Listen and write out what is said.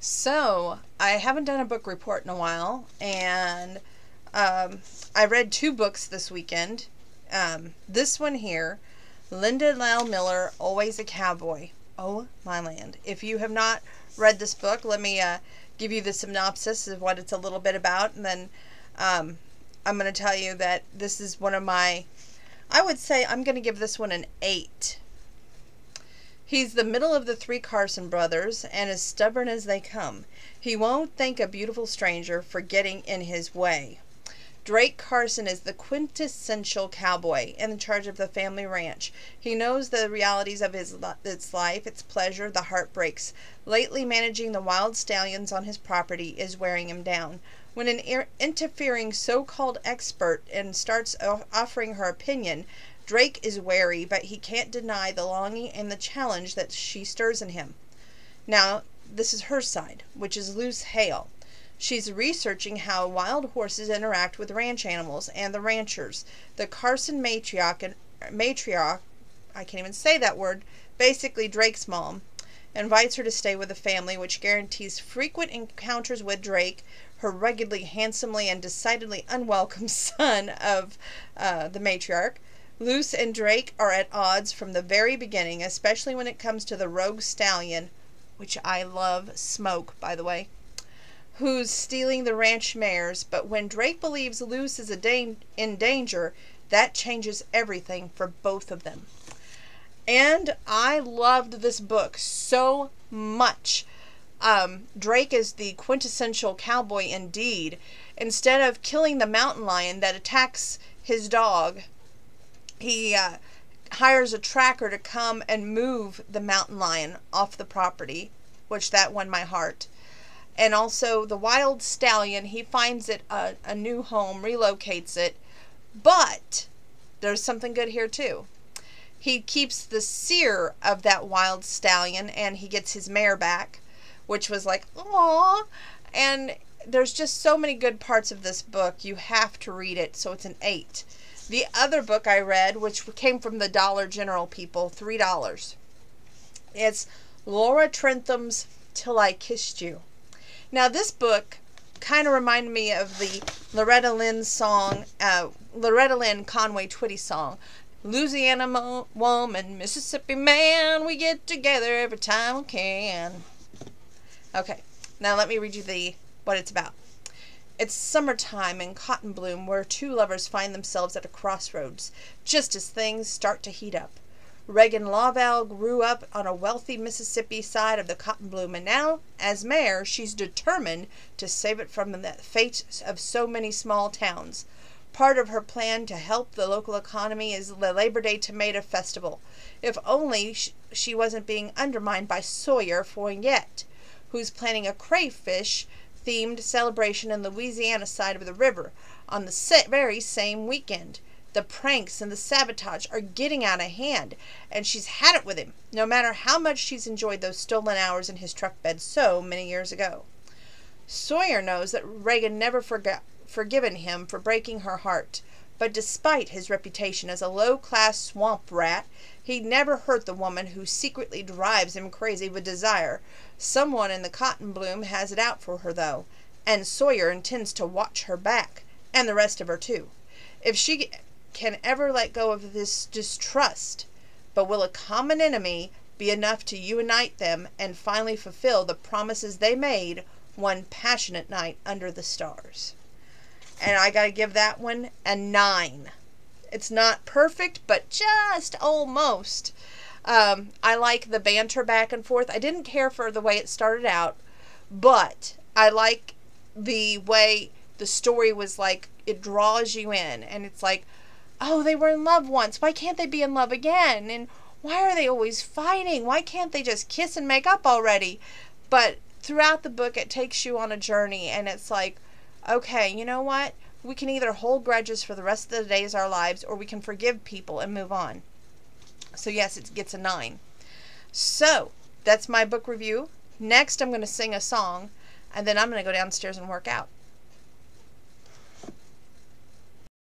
So, I haven't done a book report in a while, and I read two books this weekend. This one here, Linda Lael Miller, Always a Cowboy. Oh my land. If you have not read this book, let me give you the synopsis of what it's a little bit about, and then I'm going to tell you that this is one of my, I would say I'm going to give this one an 8. He's the middle of the three Carson brothers, and as stubborn as they come. He won't thank a beautiful stranger for getting in his way. Drake Carson is the quintessential cowboy in charge of the family ranch. He knows the realities of its life, its pleasure, the heartbreaks. Lately, managing the wild stallions on his property is wearing him down. When an interfering so-called expert and starts offering her opinion, Drake is wary, but he can't deny the longing and the challenge that she stirs in him. Now, this is her side, which is Luce Hale. She's researching how wild horses interact with ranch animals and the ranchers. The Carson matriarch, I can't even say that word, basically Drake's mom, invites her to stay with the family, which guarantees frequent encounters with Drake, her ruggedly, handsomely, and decidedly unwelcome son of the matriarch. Luce and Drake are at odds from the very beginning, especially when it comes to the rogue stallion, which I love, Smoke, by the way, who's stealing the ranch mares. But when Drake believes Luce is in danger, that changes everything for both of them. And I loved this book so much. Drake is the quintessential cowboy indeed. Instead of killing the mountain lion that attacks his dog, he hires a tracker to come and move the mountain lion off the property, which that won my heart. And also the wild stallion, he finds it a new home, relocates it, but there's something good here too. He keeps the sear of that wild stallion, and he gets his mare back, which was like, aww. And there's just so many good parts of this book. You have to read it, so it's an 8. The other book I read, which came from the Dollar General people, $3. It's Laura Trentham's Till I Kissed You. Now, this book kind of reminded me of the Loretta Lynn Conway Twitty song. Louisiana woman, Mississippi man, we get together every time we can. Okay, now let me read you what it's about. It's summertime in Cotton Bloom, where two lovers find themselves at a crossroads, just as things start to heat up. Regan Laval grew up on a wealthy Mississippi side of the Cotton Bloom, and now, as mayor, she's determined to save it from the fate of so many small towns. Part of her plan to help the local economy is the Labor Day Tomato Festival. If only she wasn't being undermined by Sawyer Foyette, who's planning a crayfish-themed celebration in the Louisiana side of the river on the very same weekend. The pranks and the sabotage are getting out of hand, and she's had it with him, no matter how much she's enjoyed those stolen hours in his truck bed so many years ago. Sawyer knows that Regan never forgiven him for breaking her heart, but despite his reputation as a low-class swamp rat, he'd never hurt the woman who secretly drives him crazy with desire. Someone in the Cotton Bloom has it out for her, though, and Sawyer intends to watch her back, and the rest of her, too. If she can ever let go of this distrust, but will a common enemy be enough to unite them and finally fulfill the promises they made one passionate night under the stars? And I gotta give that one a 9. It's not perfect, but just almost. I like the banter back and forth. I didn't care for the way it started out, but I like the way the story was like, it draws you in, and it's like, oh, they were in love once. Why can't they be in love again? And why are they always fighting? Why can't they just kiss and make up already? But throughout the book, it takes you on a journey, and it's like, okay, you know what? We can either hold grudges for the rest of the days of our lives, or we can forgive people and move on. So yes, it gets a 9. So, that's my book review. Next, I'm going to sing a song, and then I'm going to go downstairs and work out.